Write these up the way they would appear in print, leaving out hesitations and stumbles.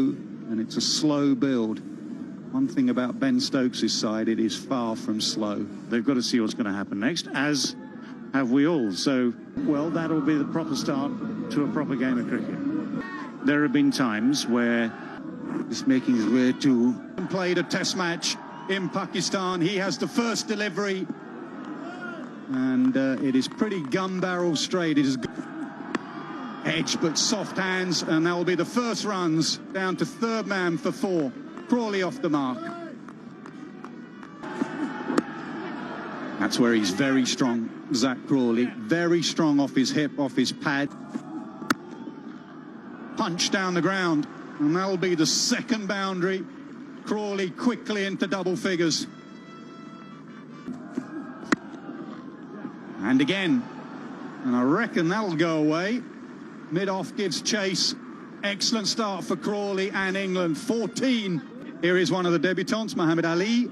and it's a slow build. One thing about Ben Stokes' side, it is far from slow. They've got to see what's going to happen next, as have we all. So, well, that'll be the proper start to a proper game of cricket. There have been times where he's making his way to... Played a test match in Pakistan. He has the first delivery, and it is pretty gun barrel straight. It is edge, but soft hands, and that will be the first runs down to third man for 4. Crawley off the mark. That's where he's very strong, Zach Crawley. Very strong off his hip, off his pad. Punch down the ground, and that'll be the second boundary. Crawley quickly into double figures. And again, and I reckon that'll go away. Mid-off gives chase. Excellent start for Crawley and England. 14. Here is one of the debutants, Muhammad Ali.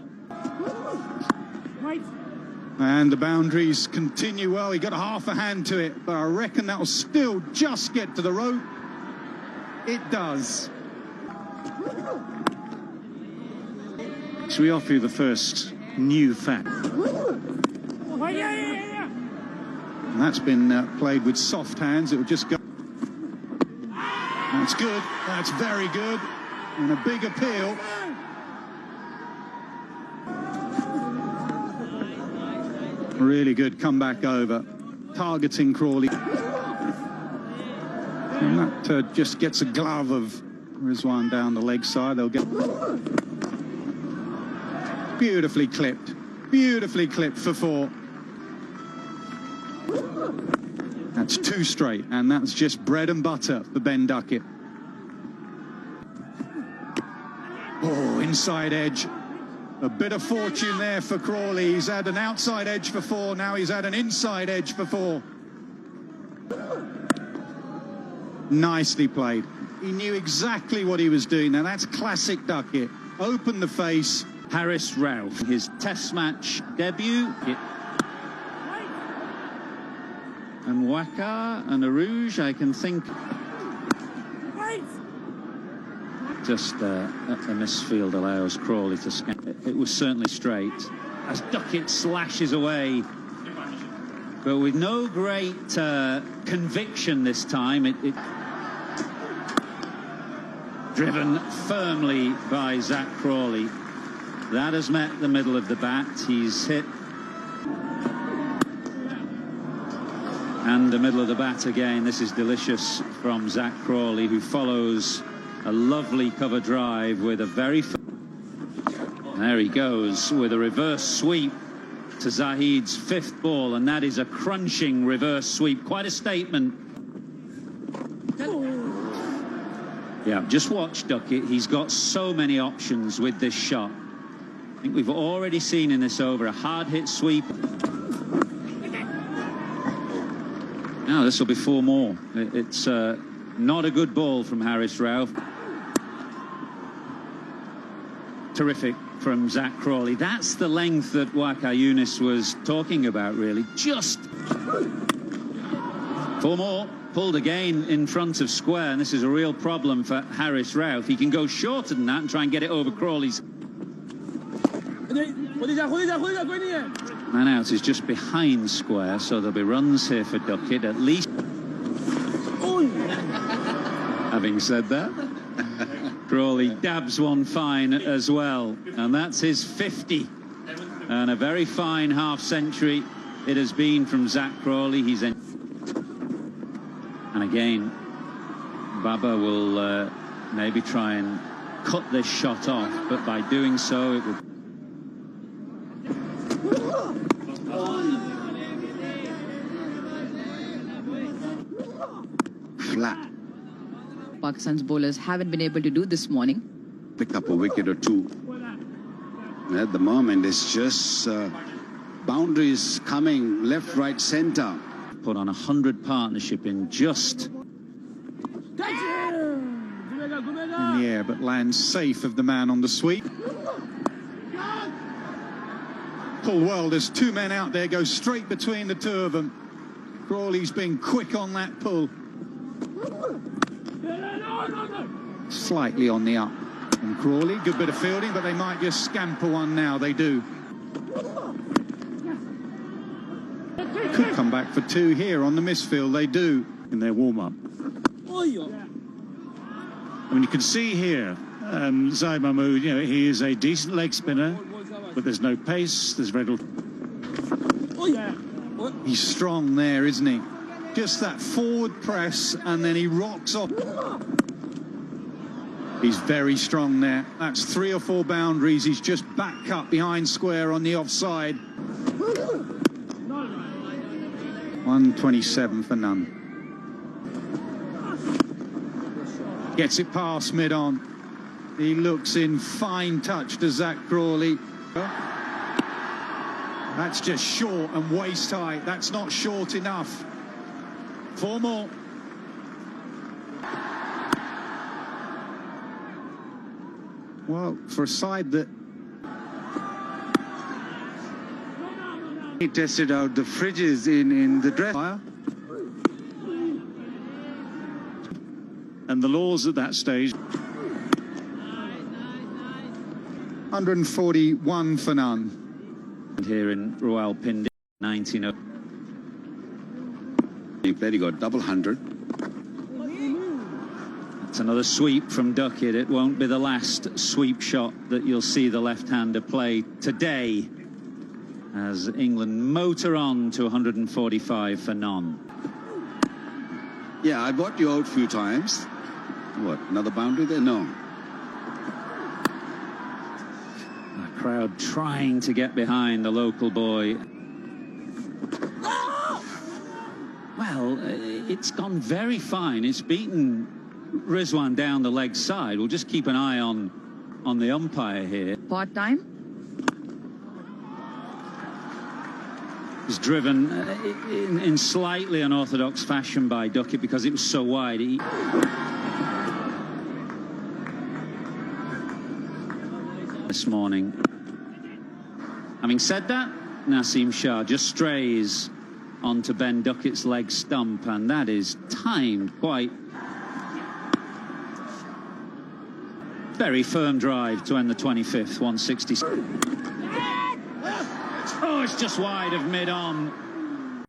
And the boundaries continue well. He got half a hand to it, but I reckon that'll still just get to the rope. It does. Shall we offer you the first new fact? And that's been played with soft hands. It will just go. That's good. That's very good. And a big appeal. Really good comeback over. Targeting Crawley. And that just gets a glove of Rizwan down the leg side. They'll get... Beautifully clipped for 4. That's 2 straight, and that's just bread and butter for Ben Duckett. Oh, inside edge. A bit of fortune there for Crawley. He's had an outside edge for 4, now he's had an inside edge for 4. Nicely played. He knew exactly what he was doing. Now that's classic Duckett. Open the face. Haris Rauf, his test match debut. And Waqar and Arouge, I can think. Just a misfield allows Crawley to scan. It was certainly straight as Duckett slashes away, but with no great conviction this time. It driven firmly by Zach Crawley. That has met the middle of the bat. He's hit. And the middle of the bat again. This is delicious from Zach Crawley, who follows a lovely cover drive with a very... There he goes with a reverse sweep to Zahid's 5th ball, and that is a crunching reverse sweep. Quite a statement. Yeah, just watch Duckett. He's got so many options with this shot. I think we've already seen in this over a hard-hit sweep. Now this will be 4 more. It's not a good ball from Haris Rauf. Terrific from Zach Crawley. That's the length that Waqar Younis was talking about, really. Just 4 more. Pulled again in front of square, and this is a real problem for Haris Rauf. He can go shorter than that and try and get it over Crawley's. Man out is just behind square, so there'll be runs here for Duckett at least. Having said that, Crawley dabs one fine as well, and that's his 50. And a very fine half-century it has been from Zach Crawley. He's in. And again, Baba will maybe try and cut this shot off, but by doing so it will... Flat. Pakistan's bowlers haven't been able to do this morning. Pick up a wicket or 2. At the moment, it's just boundaries coming left, right, centre. Put on 100 partnership in just... In the air, but lands safe of the man on the sweep. Pulled well, there's 2 men out there, go straight between the 2 of them. Crawley's been quick on that pull. slightly on the up. And Crawley, good bit of fielding, but they might just scamper one now. They do. Could come back for two here on the misfield. They do in their warm-up. I mean, you can see here, Zaid Mahmood, you know, he is a decent leg spinner, but there's no pace, there's very little. He's strong there, isn't he? Just that forward press, and then he rocks off. He's very strong there. That's 3 or 4 boundaries. He's just back up behind square on the offside. 127 for none. Gets it past mid-on. He looks in fine touch to Zach Crawley. That's just short and waist high. That's not short enough. 4 more. Well, for a side that he tested out the fridges in the dress. And the laws at that stage. 141 for none. Here in Rawalpindi, 19. He played, he got double 100. It's another sweep from Duckett. It won't be the last sweep shot that you'll see the left-hander play today, as England motor on to 145 for none. Yeah, I bought you out a few times. What, another boundary there? No. The crowd trying to get behind the local boy. Well, it's gone very fine. It's beaten Rizwan down the leg side. We'll just keep an eye on the umpire here. Part time. It's driven in slightly unorthodox fashion by Duckett because it was so wide. This morning. Having said that, Naseem Shah just strays onto Ben Duckett's leg stump, and that is timed quite. Very firm drive to end the 25th, 160. Oh, it's just wide of mid-on.